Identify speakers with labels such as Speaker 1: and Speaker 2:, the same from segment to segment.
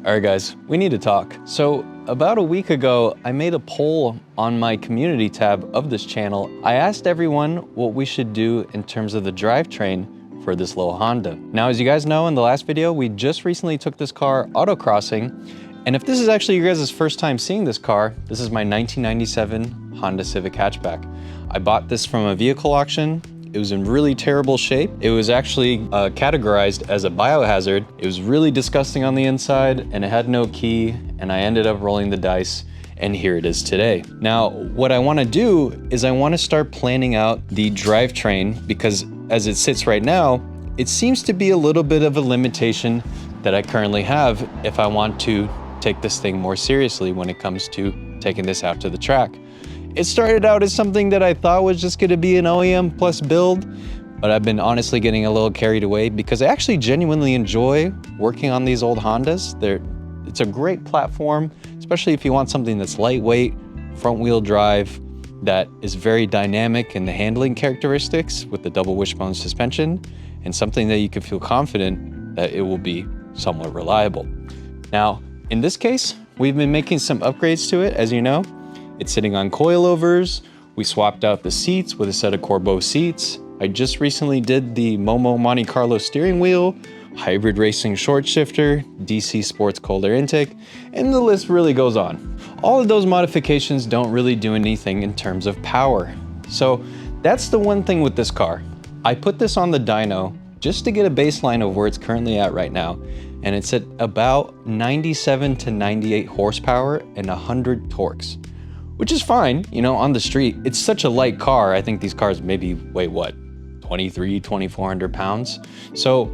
Speaker 1: All right, guys, we need to talk. So about a week ago, I made a poll on my community tab of this channel. I asked everyone what we should do in terms of the drivetrain for this little Honda. Now, as you guys know, in the last video, we just recently took this car autocrossing. And if this is actually your guys' first time seeing this car, this is my 1997 Honda Civic hatchback. I bought this from a vehicle auction. It was in really terrible shape. It was actually categorized as a biohazard. It was really disgusting on the inside and it had no key, and I ended up rolling the dice, and here it is today. Now, what I wanna do is I wanna start planning out the drivetrain, because as it sits right now, it seems to be a little bit of a limitation that I currently have if I want to take this thing more seriously when it comes to taking this out to the track. It started out as something that I thought was just gonna be an OEM plus build, but I've been honestly getting a little carried away because I actually genuinely enjoy working on these old Hondas. It's a great platform, especially if you want something that's lightweight, front wheel drive, that is very dynamic in the handling characteristics with the double wishbone suspension, and something that you can feel confident that it will be somewhat reliable. Now, in this case, we've been making some upgrades to it, as you know. It's sitting on coilovers. We swapped out the seats with a set of Corbeau seats. I just recently did the MOMO Monte Carlo steering wheel, hybrid racing short shifter, DC sports cold air intake, and the list really goes on. All of those modifications don't really do anything in terms of power. So that's the one thing with this car. I put this on the dyno just to get a baseline of where it's currently at right now, and it's at about 97 to 98 horsepower and 100 torques. Which is fine, you know, on the street. It's such a light car. I think these cars maybe weigh what, 2,400 pounds. So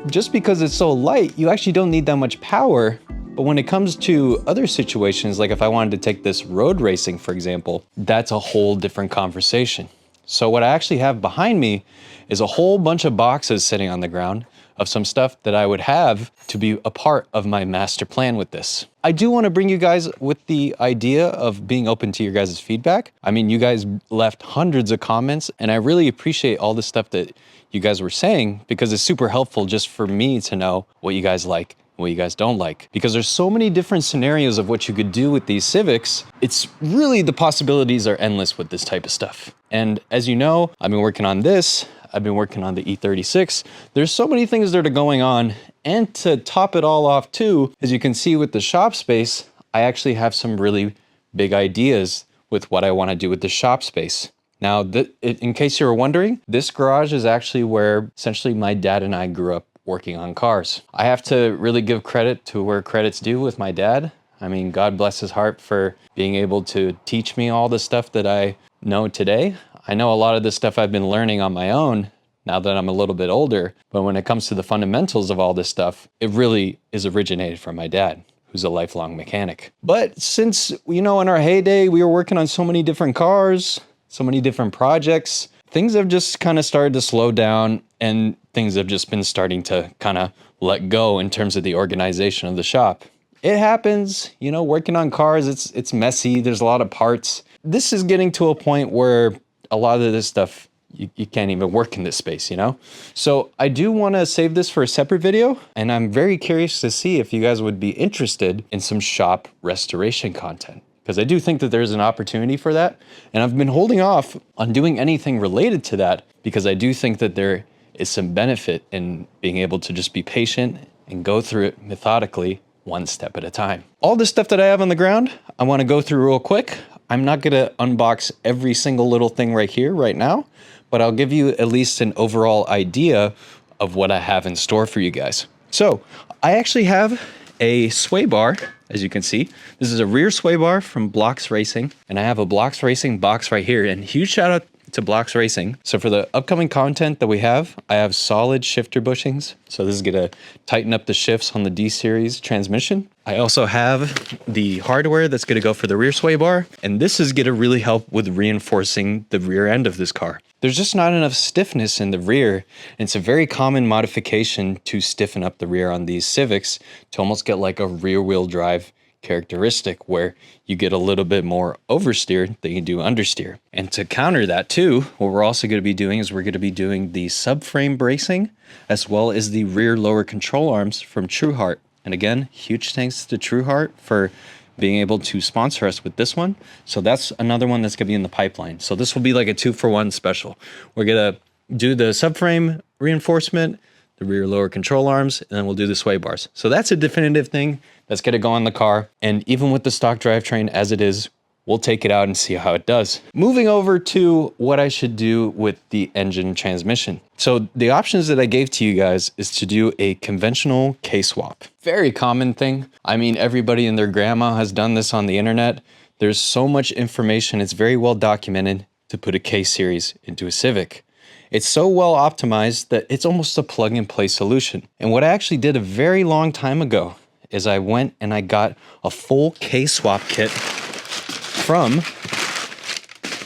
Speaker 1: just because it's so light, you actually don't need that much power. But when it comes to other situations, like if I wanted to take this road racing, for example, that's a whole different conversation. So what I actually have behind me is a whole bunch of boxes sitting on the ground of some stuff that I would have to be a part of my master plan with this. I do want to bring you guys with the idea of being open to your guys' feedback. I mean, you guys left hundreds of comments, and I really appreciate all the stuff that you guys were saying, because it's super helpful just for me to know what you guys like, what you guys don't like. Because there's so many different scenarios of what you could do with these Civics. It's really, the possibilities are endless with this type of stuff. And as you know, I've been working on this. I've been working on the E36. There's so many things that are going on. And to top it all off too, as you can see with the shop space, I actually have some really big ideas with what I want to do with the shop space. Now, in case you were wondering, this garage is actually where essentially my dad and I grew up working on cars. I have to really give credit to where credit's due with my dad. I mean, God bless his heart for being able to teach me all the stuff that I know today. I know a lot of this stuff I've been learning on my own now that I'm a little bit older, but when it comes to the fundamentals of all this stuff, it really is originated from my dad, who's a lifelong mechanic. But since, you know, in our heyday, we were working on so many different cars, so many different projects, things have just kind of started to slow down, and things have just been starting to kind of let go in terms of the organization of the shop. It happens, you know, working on cars, it's messy, there's a lot of parts. This is getting to a point where a lot of this stuff, you can't even work in this space, you know? So I do want to save this for a separate video, and I'm very curious to see if you guys would be interested in some shop restoration content, because I do think that there's an opportunity for that. And I've been holding off on doing anything related to that because I do think that there is some benefit in being able to just be patient and go through it methodically, one step at a time. All this stuff that I have on the ground, I want to go through real quick. I'm not gonna unbox every single little thing right here, right now, but I'll give you at least an overall idea of what I have in store for you guys. So I actually have a sway bar, as you can see. This is a rear sway bar from Blocks Racing, and I have a Blocks Racing box right here, and huge shout out to Blocks Racing. So for the upcoming content that we have, I have solid shifter bushings. So this is gonna tighten up the shifts on the D-Series transmission. I also have the hardware that's gonna go for the rear sway bar, and this is gonna really help with reinforcing the rear end of this car. There's just not enough stiffness in the rear, and it's a very common modification to stiffen up the rear on these Civics to almost get like a rear wheel drive characteristic where you get a little bit more oversteer than you do understeer. And to counter that too, what we're also going to be doing is we're going to be doing the subframe bracing as well as the rear lower control arms from TrueHeart. And again, huge thanks to TrueHeart for being able to sponsor us with this one. So that's another one that's gonna be in the pipeline. So this will be like a 2-for-1 special. We're gonna do the subframe reinforcement, the rear lower control arms, and then we'll do the sway bars. So that's a definitive thing that's gonna go on the car. And even with the stock drivetrain as it is, we'll take it out and see how it does. Moving over to what I should do with the engine transmission. So the options that I gave to you guys is to do a conventional K-swap. Very common thing. I mean, everybody and their grandma has done this on the internet. There's so much information. It's very well documented to put a K-series into a Civic. It's so well optimized that it's almost a plug and play solution. And what I actually did a very long time ago is I went and I got a full K-swap kit from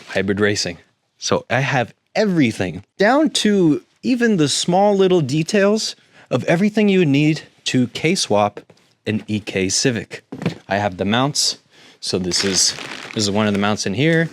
Speaker 1: Hybrid Racing. So I have everything down to even the small little details of everything you would need to K-swap an EK Civic. I have the mounts. So this is one of the mounts in here.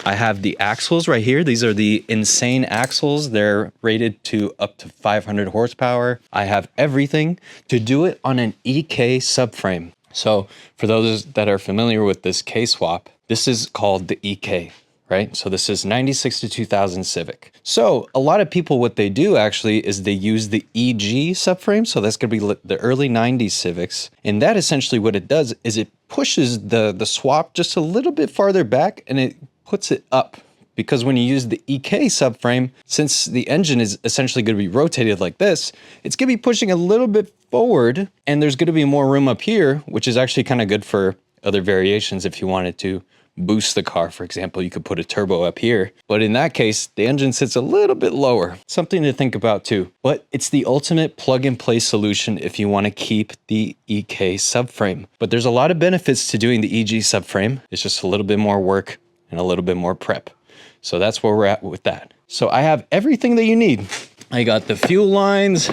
Speaker 1: I have the axles right here. These are the insane axles. They're rated to up to 500 horsepower. I have everything to do it on an EK subframe. So for those that are familiar with this K-swap, this is called the EK, right? So this is 96 to 2000 Civic. So a lot of people, what they do actually is they use the EG subframe. So that's gonna be the early 90s Civics. And that essentially what it does is it pushes the swap just a little bit farther back and it puts it up. Because when you use the EK subframe, since the engine is essentially going to be rotated like this, it's going to be pushing a little bit forward and there's going to be more room up here, which is actually kind of good for other variations. If you wanted to boost the car, for example, you could put a turbo up here. But in that case, the engine sits a little bit lower. Something to think about too. But it's the ultimate plug and play solution if you want to keep the EK subframe. But there's a lot of benefits to doing the EG subframe. It's just a little bit more work and a little bit more prep. So that's where we're at with that. So I have everything that you need. I got the fuel lines.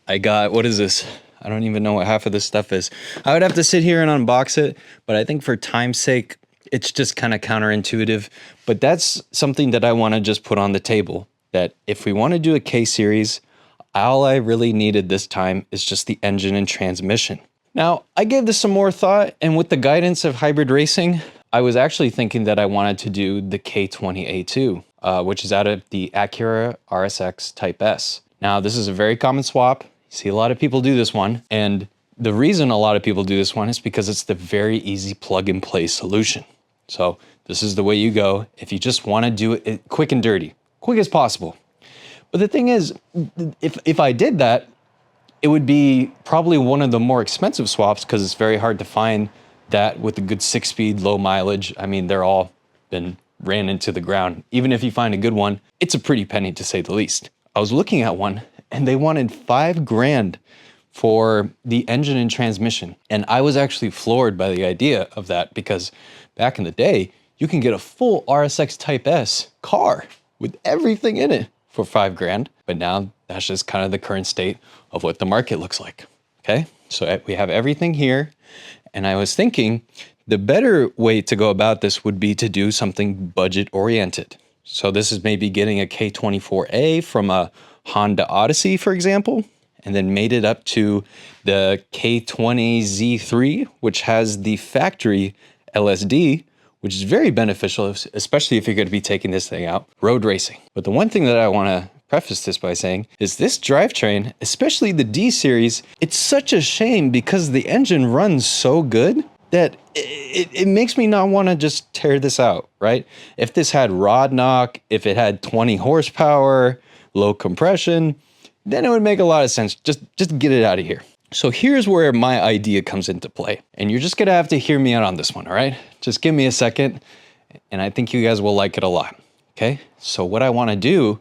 Speaker 1: I got, what is this? I don't even know what half of this stuff is. I would have to sit here and unbox it, but I think for time's sake, it's just kind of counterintuitive. But that's something that I want to just put on the table, that if we want to do a K-series, all I really needed this time is just the engine and transmission. Now, I gave this some more thought, and with the guidance of Hybrid Racing, I was actually thinking that I wanted to do the K20A2, which is out of the Acura RSX Type S. Now, this is a very common swap. You see a lot of people do this one. And the reason a lot of people do this one is because it's the very easy plug and play solution. So this is the way you go if you just want to do it quick and dirty, quick as possible. But the thing is, if I did that, it would be probably one of the more expensive swaps because it's very hard to find that with a good 6-speed, low mileage. I mean, they're all been ran into the ground. Even if you find a good one, it's a pretty penny to say the least. I was looking at one and they wanted $5 grand for the engine and transmission. And I was actually floored by the idea of that because back in the day, you can get a full RSX Type S car with everything in it for $5 grand. But now that's just kind of the current state of what the market looks like. Okay, so we have everything here. And I was thinking the better way to go about this would be to do something budget oriented. So this is maybe getting a K24A from a Honda Odyssey, for example, and then made it up to the K20Z3, which has the factory LSD, which is very beneficial, especially if you're going to be taking this thing out road racing. But the one thing that I want to preface this by saying is this drivetrain, especially the D series, it's such a shame because the engine runs so good that it makes me not want to just tear this out, right? If this had rod knock, if it had 20 horsepower, low compression, then it would make a lot of sense. Just get it out of here. So here's where my idea comes into play. And you're just gonna have to hear me out on this one, all right? Just give me a second, and I think you guys will like it a lot, okay? So what I wanna do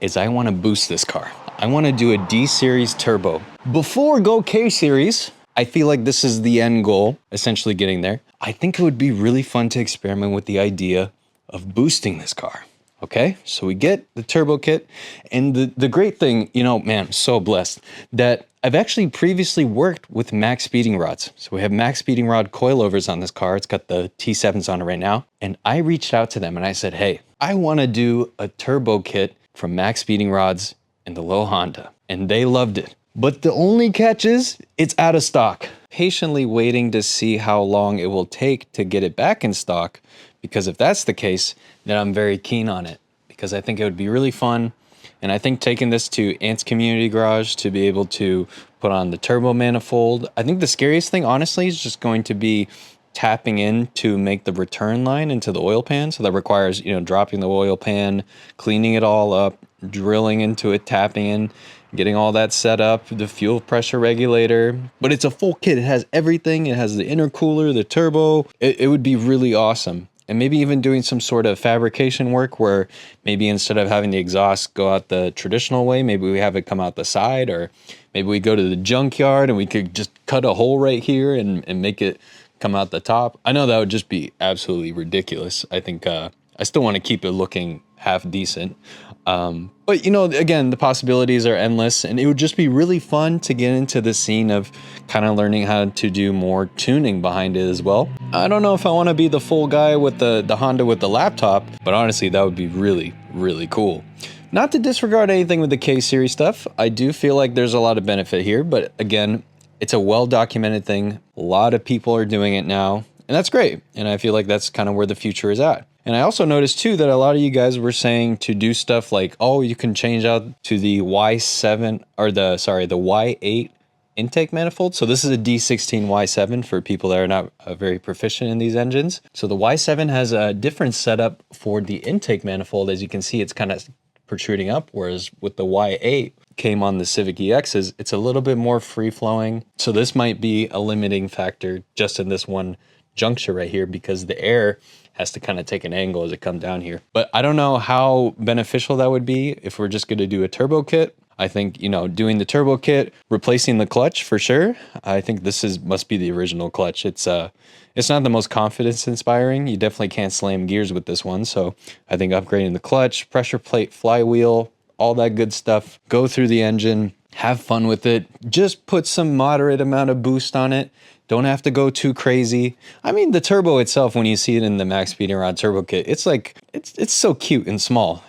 Speaker 1: is I wanna boost this car. I wanna do a D-Series turbo. Before go K-Series, I feel like this is the end goal, essentially getting there. I think it would be really fun to experiment with the idea of boosting this car. Okay, so we get the turbo kit, and the great thing, you know, man, I'm so blessed that I've actually previously worked with max speeding rods. So we have max speeding rod coilovers on this car. It's got the T7s on it right now. And I reached out to them and I said, hey, I want to do a turbo kit from max speeding rods in the low Honda. And they loved it. But the only catch is it's out of stock. Patiently waiting to see how long it will take to get it back in stock, because if that's the case, then I'm very keen on it, because I think it would be really fun. And I think taking this to Ant's Community Garage to be able to put on the turbo manifold, I think the scariest thing, honestly, is just going to be tapping in to make the return line into the oil pan. So that requires, dropping the oil pan, cleaning it all up, drilling into it, tapping in, getting all that set up, the fuel pressure regulator. But it's a full kit. It has everything. It has the intercooler, the turbo. It would be really awesome. And maybe even doing some sort of fabrication work where maybe instead of having the exhaust go out the traditional way, maybe we have it come out the side, or maybe we go to the junkyard and we could just cut a hole right here and make it come out the top. I know that would just be absolutely ridiculous. I think I still want to keep it looking half decent. But again, the possibilities are endless, and it would just be really fun to get into the scene of kind of learning how to do more tuning behind it as well. I don't know if I want to be the full guy with the Honda with the laptop, but honestly, that would be really, really cool. Not to disregard anything with the K-Series stuff, I do feel like there's a lot of benefit here, but again, it's a well-documented thing. A lot of people are doing it now, and that's great. And I feel like that's kind of where the future is at. And I also noticed too that a lot of you guys were saying to do stuff like, oh, you can change out to the Y7 or the Y8 intake manifold. So this is a D16 Y7 for people that are not very proficient in these engines. So the Y7 has a different setup for the intake manifold. As you can see, it's kind of protruding up, whereas with the Y8 came on the Civic EXs, it's a little bit more free-flowing. So this might be a limiting factor just in this one juncture right here, because the air has to kind of take an angle as it comes down here. But I don't know how beneficial that would be if we're just going to do a turbo kit. I think, doing the turbo kit, replacing the clutch for sure. I think this must be the original clutch. It's not the most confidence inspiring. You definitely can't slam gears with this one. So I think upgrading the clutch, pressure plate, flywheel, all that good stuff, go through the engine, have fun with it. Just put some moderate amount of boost on it. Don't have to go too crazy. I mean, the turbo itself, when you see it in the max speed and rod turbo kit, it's like, it's so cute and small.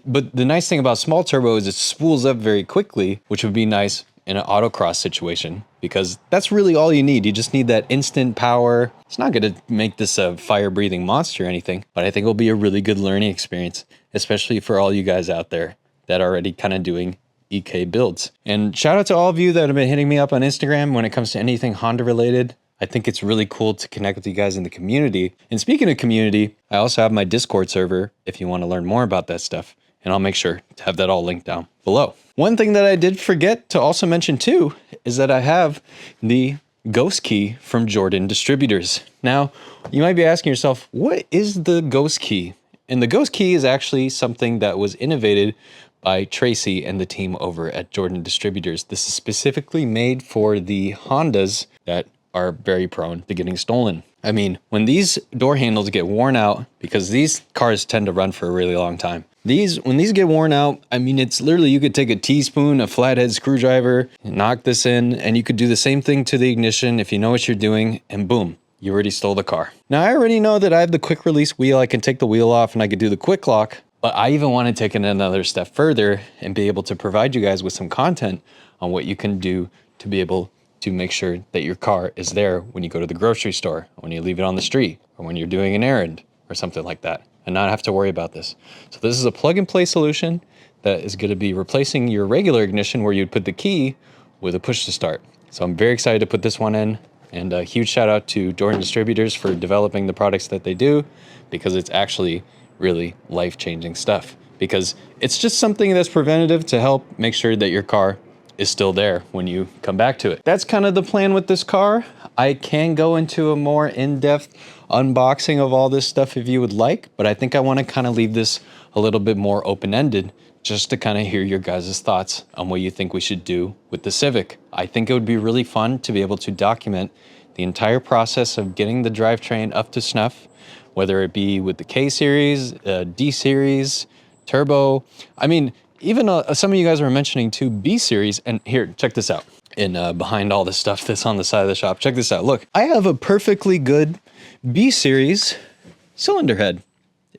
Speaker 1: But the nice thing about small turbo is it spools up very quickly, which would be nice in an autocross situation, because that's really all you need. You just need that instant power. It's not going to make this a fire-breathing monster or anything, but I think it'll be a really good learning experience, especially for all you guys out there that are already kind of doing EK builds. And shout out to all of you that have been hitting me up on Instagram when it comes to anything Honda related. I think it's really cool to connect with you guys in the community. And speaking of community, I also have my Discord server if you want to learn more about that stuff. And I'll make sure to have that all linked down below. One thing that I did forget to also mention too is that I have the Ghost Key from Jordan Distributors. Now, you might be asking yourself, what is the Ghost Key? And the Ghost Key is actually something that was innovated by Tracy and the team over at Jordan Distributors. This is specifically made for the Hondas that are very prone to getting stolen. I mean, when these door handles get worn out, because these cars tend to run for a really long time. When these get worn out, I mean, it's literally, you could take a teaspoon, a flathead screwdriver, knock this in, and you could do the same thing to the ignition if you know what you're doing, and boom, you already stole the car. Now, I already know that I have the quick release wheel. I can take the wheel off and I could do the quick lock. But I even want to take it another step further and be able to provide you guys with some content on what you can do to be able to make sure that your car is there when you go to the grocery store, when you leave it on the street, or when you're doing an errand or something like that, and not have to worry about this. So this is a plug and play solution that is going to be replacing your regular ignition where you'd put the key with a push to start. So I'm very excited to put this one in, and a huge shout out to Jordan Distributors for developing the products that they do, because it's actually really life-changing stuff, because it's just something that's preventative to help make sure that your car is still there when you come back to it. That's kind of the plan with this car. I can go into a more in-depth unboxing of all this stuff if you would like, but I think I want to kind of leave this a little bit more open-ended just to kind of hear your guys' thoughts on what you think we should do with the Civic. I think it would be really fun to be able to document the entire process of getting the drivetrain up to snuff, whether it be with the K-Series, D-Series, Turbo. I mean, even some of you guys were mentioning too B-Series, and here, check this out. Behind all this stuff that's on the side of the shop, check this out. Look, I have a perfectly good B-Series cylinder head.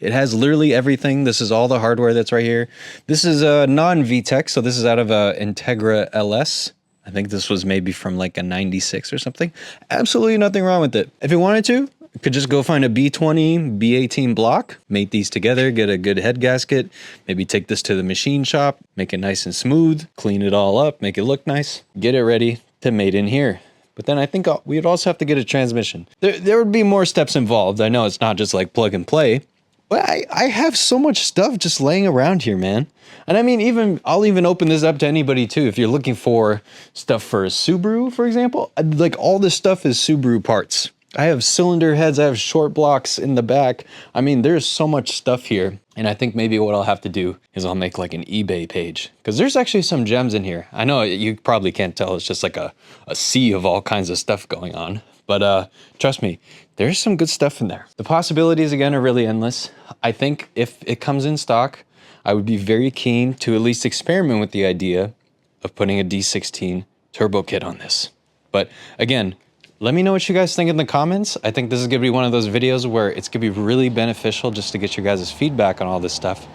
Speaker 1: It has literally everything. This is all the hardware that's right here. This is a non-VTEC, so this is out of a Integra LS I think this was maybe from like a 96 or something. Absolutely nothing wrong with it. If you wanted to, you could just go find a B20, B18 block, mate these together, get a good head gasket, maybe take this to the machine shop, make it nice and smooth, clean it all up, make it look nice, get it ready to mate in here. But then I think we'd also have to get a transmission. There would be more steps involved. I know it's not just like plug and play, but I have so much stuff just laying around here, man. And I mean, I'll even open this up to anybody too. If you're looking for stuff for a Subaru, for example, like all this stuff is Subaru parts. I have cylinder heads, I have short blocks in the back. I mean, there's so much stuff here. And I think maybe what I'll have to do is I'll make like an eBay page, because there's actually some gems in here. I know you probably can't tell, it's just like a sea of all kinds of stuff going on. But trust me, there's some good stuff in there. The possibilities, again, are really endless. I think if it comes in stock, I would be very keen to at least experiment with the idea of putting a D16 turbo kit on this. But again, let me know what you guys think in the comments. I think this is gonna be one of those videos where it's gonna be really beneficial just to get your guys' feedback on all this stuff.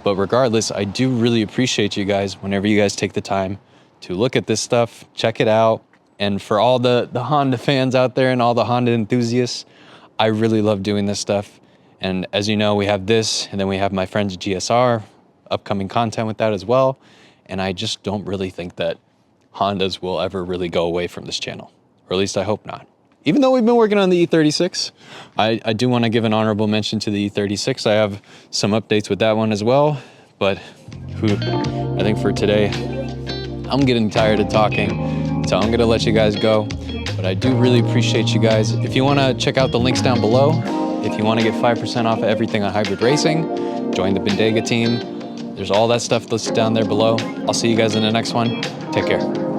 Speaker 1: But regardless, I do really appreciate you guys whenever you guys take the time to look at this stuff, check it out. And for all the Honda fans out there and all the Honda enthusiasts, I really love doing this stuff. And as you know, we have this, and then we have my friend's GSR, upcoming content with that as well. And I just don't really think that Hondas will ever really go away from this channel. Or at least I hope not. Even though we've been working on the E36, I do want to give an honorable mention to the E36. I have some updates with that one as well. But I think for today, I'm getting tired of talking, so I'm going to let you guys go. But I do really appreciate you guys. If you want to check out the links down below, if you want to get 5% off of everything on hybrid racing, join the Bendaga team. There's all that stuff listed down there below. I'll see you guys in the next one. Take care.